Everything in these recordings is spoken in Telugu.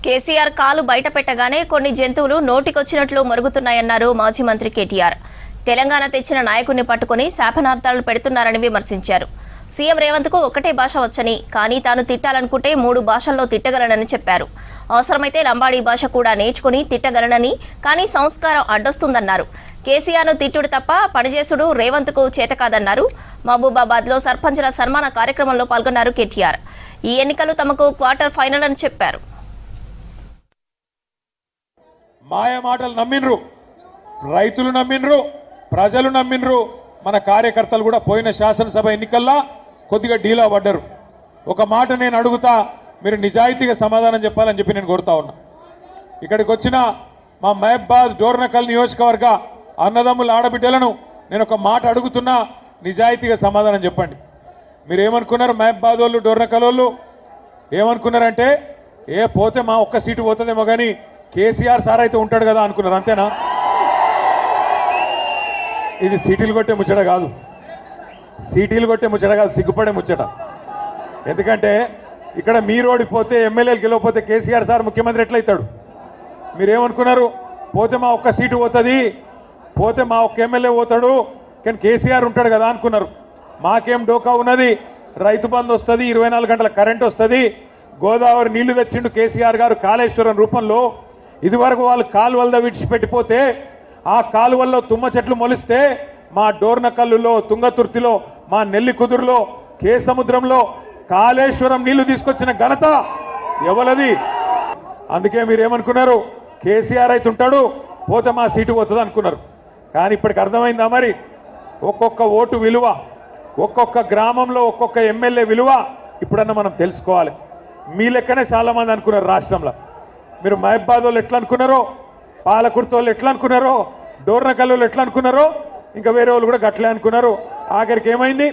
కేసీఆర్ కాలు బయట పెట్టగానే కొన్ని జంతువులు నోటికొచ్చినట్లు మరుగుతున్నాయన్నారు మాజీ మంత్రి కేటీఆర్. తెలంగాణ తెచ్చిన నాయకుడిని పట్టుకుని శాపనార్థాలు పెడుతున్నారని విమర్శించారు. సీఎం రేవంత్కు ఒకటే భాష వచ్చని, కానీ తాను తిట్టాలనుకుంటే 3 భాషల్లో తిట్టగలనని చెప్పారు. అవసరమైతే లంబాడీ భాష కూడా నేర్చుకుని తిట్టగలనని, కానీ సంస్కారం అడ్డొస్తుందన్నారు. కేసీఆర్ను తిట్టుడు తప్ప పనిచేసుడు రేవంత్కు చేతకాదన్నారు. మహబూబాబాద్లో సర్పంచుల సన్మాన కార్యక్రమంలో పాల్గొన్నారు కేటీఆర్. ఈ ఎన్నికలు తమకు క్వార్టర్ ఫైనల్ అని చెప్పారు. మాయ మాటలు నమ్మినరు, రైతులు నమ్మినరు, ప్రజలు నమ్మినరు. మన కార్యకర్తలు కూడా పోయిన శాసనసభ ఎన్నికల్లో కొద్దిగా డీలా పడ్డారు. ఒక మాట నేను అడుగుతా, మీరు నిజాయితీగా సమాధానం చెప్పాలని చెప్పి నేను కోరుతా ఉన్నా. ఇక్కడికి వచ్చిన మా మహబాద్ డోర్నకల్ నియోజకవర్గ అన్నదమ్ముల ఆడబిడ్డలను నేను ఒక మాట అడుగుతున్నా, నిజాయితీగా సమాధానం చెప్పండి. మీరు ఏమనుకున్నారు? మహబాద్ వాళ్ళు, డోర్నకల్ వాళ్ళు ఏమనుకున్నారంటే, పోతే మా ఒక్క సీటు పోతుందేమో కానీ కేసీఆర్ సార్ అయితే ఉంటాడు కదా అనుకున్నారు. అంతేనా? ఇది సీటీలు కొట్టే ముచ్చట కాదు, సీటీలు కొట్టే ముచ్చట కాదు, సిగ్గుపడే ముచ్చట. ఎందుకంటే ఇక్కడ మీరు ఓడిపోతే, ఎమ్మెల్యేలు గెలవకపోతే కేసీఆర్ సార్ ముఖ్యమంత్రి ఎట్లయితాడు? మీరేమనుకున్నారు? పోతే మా ఒక్క సీటు పోతుంది, పోతే మా ఒక్క ఎమ్మెల్యే పోతాడు, కానీ కేసీఆర్ ఉంటాడు కదా అనుకున్నారు. మాకేం డోకా ఉన్నది, రైతు బంధు వస్తుంది, 24 గంటల కరెంట్ వస్తుంది, గోదావరి నీళ్లు తెచ్చిండు కేసీఆర్ గారు కాళేశ్వరం రూపంలో. ఇదివరకు వాళ్ళు కాలువల్లో విడిచిపెట్టిపోతే ఆ కాలువల్లో తుమ్మ చెట్లు మొలిస్తే మా డోర్నకల్లులో, తుంగతుర్తిలో, మా నెల్లి కుదురులో, కేసముద్రంలో కాళేశ్వరం నీళ్లు తీసుకొచ్చిన ఘనత ఎవలది? అందుకే మీరు ఏమనుకున్నారు? కేసీఆర్ అయితే ఉంటాడు, పోతే మా సీటు పోతుంది అనుకున్నారు. కానీ ఇప్పటికి అర్థమైందా మరి? ఒక్కొక్క ఓటు విలువ, ఒక్కొక్క గ్రామంలో ఒక్కొక్క ఎమ్మెల్యే విలువ ఇప్పుడన్నా మనం తెలుసుకోవాలి. మీ లెక్కనే చాలామంది అనుకున్నారు రాష్ట్రంలో. మీరు మహబాద్ వాళ్ళు ఎట్లా అనుకున్నారో, పాలకుర్తి వాళ్ళు ఎట్లా అనుకున్నారో, డోర్నకల్ వాళ్ళు ఎట్లా అనుకున్నారో, ఇంకా వేరే వాళ్ళు కూడా గట్లే అనుకున్నారు. ఆఖరికి ఏమైంది?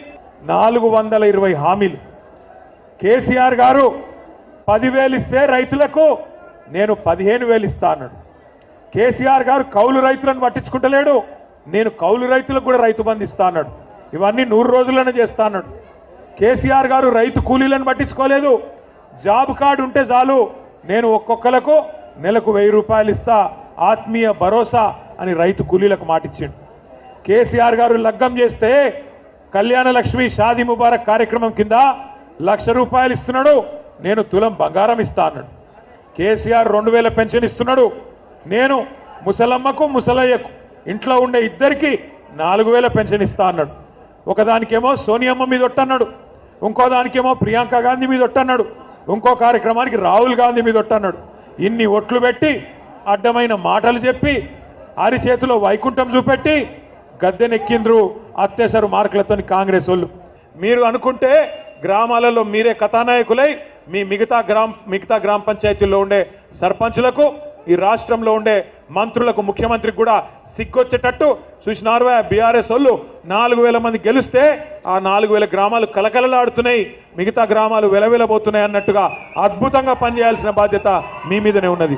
420 హామీలు. కేసీఆర్ గారు 10,000 ఇస్తే రైతులకు నేను 15,000 ఇస్తా అన్నాడు. కేసీఆర్ గారు కౌలు రైతులను పట్టించుకుంటలేడు, నేను కౌలు రైతులకు కూడా రైతు బంధు ఇస్తా అన్నాడు. ఇవన్నీ 100 రోజుల్లోనే చేస్తా అన్నాడు. కేసీఆర్ గారు రైతు కూలీలను పట్టించుకోలేదు. జాబ్ కార్డు ఉంటే చాలు, నేను ఒక్కొక్కలకు నెలకు 1000 రూపాయలు ఇస్తా, ఆత్మీయ భరోసా అని రైతు కూలీలకు మాటిచ్చిండు. కేసీఆర్ గారు లగ్గం చేస్తే కళ్యాణ లక్ష్మి షాదీ ముబారక్ కార్యక్రమం కింద 1,00,000 రూపాయలు ఇస్తున్నాడు, నేను తులం బంగారం ఇస్తా అన్నాడు. కేసీఆర్ 2,000 పెన్షన్ ఇస్తున్నాడు, నేను ముసలమ్మకు ముసలయ్యకు ఇంట్లో ఉండే ఇద్దరికి 4,000 పెన్షన్ ఇస్తా అన్నాడు. ఒకదానికేమో సోనియమ్మ మీద ఒట్టన్నాడు, ఇంకో దానికేమో ప్రియాంక గాంధీ మీద ఒట్టన్నాడు, ఇంకో కార్యక్రమానికి రాహుల్ గాంధీ మీద ఒట్టన్నాడు. ఇన్ని ఒట్లు పెట్టి, అడ్డమైన మాటలు చెప్పి, అరిచేతిలో వైకుంఠం చూపెట్టి గద్దెనెక్కిండ్రు అత్యవసర మార్కులతో కాంగ్రెస్ వాళ్ళు. మీరు అనుకుంటే గ్రామాలలో మీరే కథానాయకులై మీ మిగతా గ్రామ పంచాయతీల్లో ఉండే సర్పంచులకు, ఈ రాష్ట్రంలో ఉండే మంత్రులకు, ముఖ్యమంత్రికి కూడా సిగ్గొచ్చేటట్టు చూసినారు. బీఆర్ఎస్ వాళ్ళు 4,000 మంది గెలిస్తే ఆ 4,000 గ్రామాలు కలకలలాడుతున్నాయి, మిగతా గ్రామాలు వెలవెలబోతున్నాయి అన్నట్టుగా అద్భుతంగా పనిచేయాల్సిన బాధ్యత మీ మీదనే ఉన్నది.